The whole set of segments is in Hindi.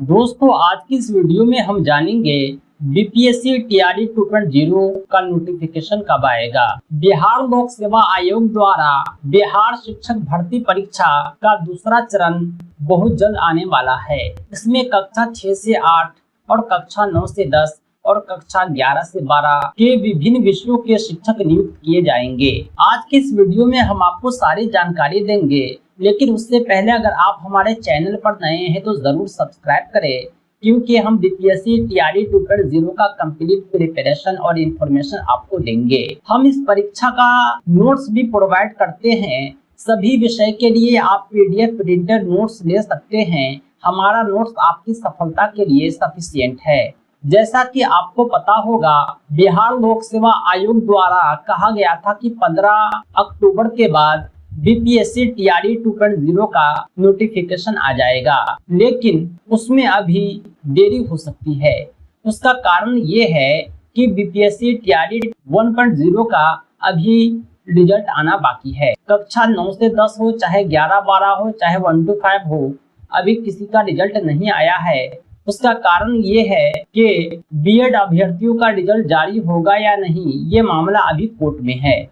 दोस्तों आज की इस वीडियो में हम जानेंगे बीपीएससी टीआरई 2.0 का नोटिफिकेशन कब आएगा। बिहार लोक सेवा आयोग द्वारा बिहार शिक्षक भर्ती परीक्षा का दूसरा चरण बहुत जल्द आने वाला है। इसमें कक्षा 6 से 8 और कक्षा 9 से 10 और कक्षा 11 से 12 के विभिन्न विषयों के शिक्षक नियुक्त किए जाएंगे। आज की इस वीडियो में हम आपको सारी जानकारी देंगे, लेकिन उससे पहले अगर आप हमारे चैनल पर नए हैं तो जरूर सब्सक्राइब करें, क्योंकि हम बीपीएससी टीआरई 2.0 का कंप्लीट प्रिपरेशन और इंफॉर्मेशन आपको देंगे। हम इस परीक्षा का नोट्स भी प्रोवाइड करते हैं। सभी विषय के लिए आप पीडीएफ प्रिंटेड नोट्स ले सकते हैं। हमारा नोट्स आपकी सफलता के लिए सफिशिएंट है। जैसा कि आपको पता होगा, बिहार लोक सेवा आयोग द्वारा कहा गया था कि 15 अक्टूबर के बाद बीपीएससी टीआरई 2.0 का नोटिफिकेशन आ जाएगा, लेकिन उसमें अभी देरी हो सकती है। उसका कारण ये है कि बीपीएससी टीआरई 1.0 का अभी रिजल्ट आना बाकी है। कक्षा 9 से 10 हो, चाहे 11-12 हो, चाहे 1 to 5 हो, अभी किसी का रिजल्ट नहीं आया है। उसका कारण ये है कि बीएड अभ्यर्थियों का रिजल्ट जारी होगा या नहीं, ये मामला अभी कोर्ट में है,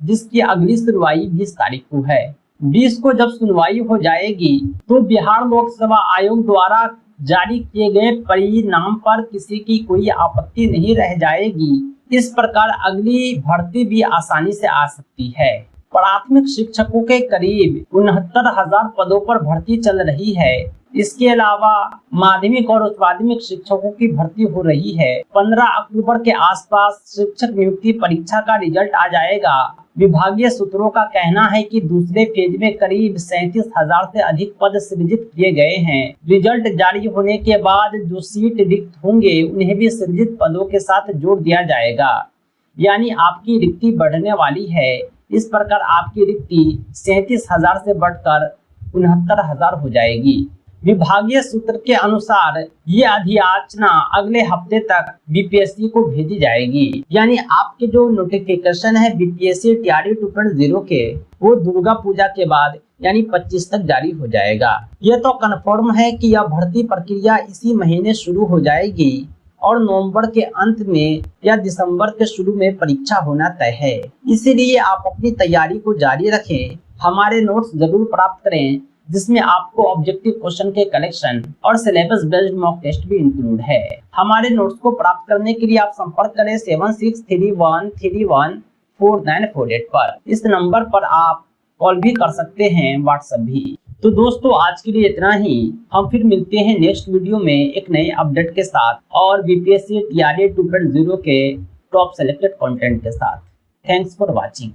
जिसकी अगली सुनवाई 20 तारीख को है। 20 को जब सुनवाई हो जाएगी तो बिहार लोक सेवा आयोग द्वारा जारी किए गए परिणाम पर किसी की कोई आपत्ति नहीं रह जाएगी। इस प्रकार अगली भर्ती भी आसानी से आ सकती है। प्राथमिक शिक्षकों के करीब 69,000 पदों पर भर्ती चल रही है। इसके अलावा माध्यमिक और उच्च माध्यमिक शिक्षकों की भर्ती हो रही है। 15 अक्टूबर के आसपास शिक्षक नियुक्ति परीक्षा का रिजल्ट आ जाएगा। विभागीय सूत्रों का कहना है कि दूसरे फेज में करीब 37,000 से अधिक पद सृजित किए गए हैं। रिजल्ट जारी होने के बाद जो सीट रिक्त होंगे उन्हें भी सृजित पदों के साथ जोड़ दिया जाएगा, यानी आपकी रिक्ति बढ़ने वाली है। इस प्रकार आपकी रिक्ति 37,000 से बढ़कर 69,000 हो जाएगी। विभागीय सूत्र के अनुसार ये अधियाचना अगले हफ्ते तक बीपीएससी को भेजी जाएगी, यानी आपके जो नोटिफिकेशन है बीपीएससी टीआरई 2.0 के, वो दुर्गा पूजा के बाद यानी 25 तक जारी हो जाएगा। यह तो कन्फर्म है कि यह भर्ती प्रक्रिया इसी महीने शुरू हो जाएगी और नवंबर के अंत में या दिसंबर के शुरू में परीक्षा होना तय है। इसीलिए आप अपनी तैयारी को जारी रखें। हमारे नोट्स जरूर प्राप्त करें, जिसमें आपको ऑब्जेक्टिव क्वेश्चन के कलेक्शन और सिलेबस बेस्ड मॉक टेस्ट भी इंक्लूड है। हमारे नोट्स को प्राप्त करने के लिए आप संपर्क करें 7631314948 पर। इस नंबर पर आप कॉल भी कर सकते हैं, व्हाट्सएप भी। तो दोस्तों आज के लिए इतना ही। हम फिर मिलते हैं नेक्स्ट वीडियो में एक नए अपडेट के साथ और बीपीएससी टीआरई 2.0 के टॉप सेलेक्टेड कंटेंट के साथ। Thanks for watching.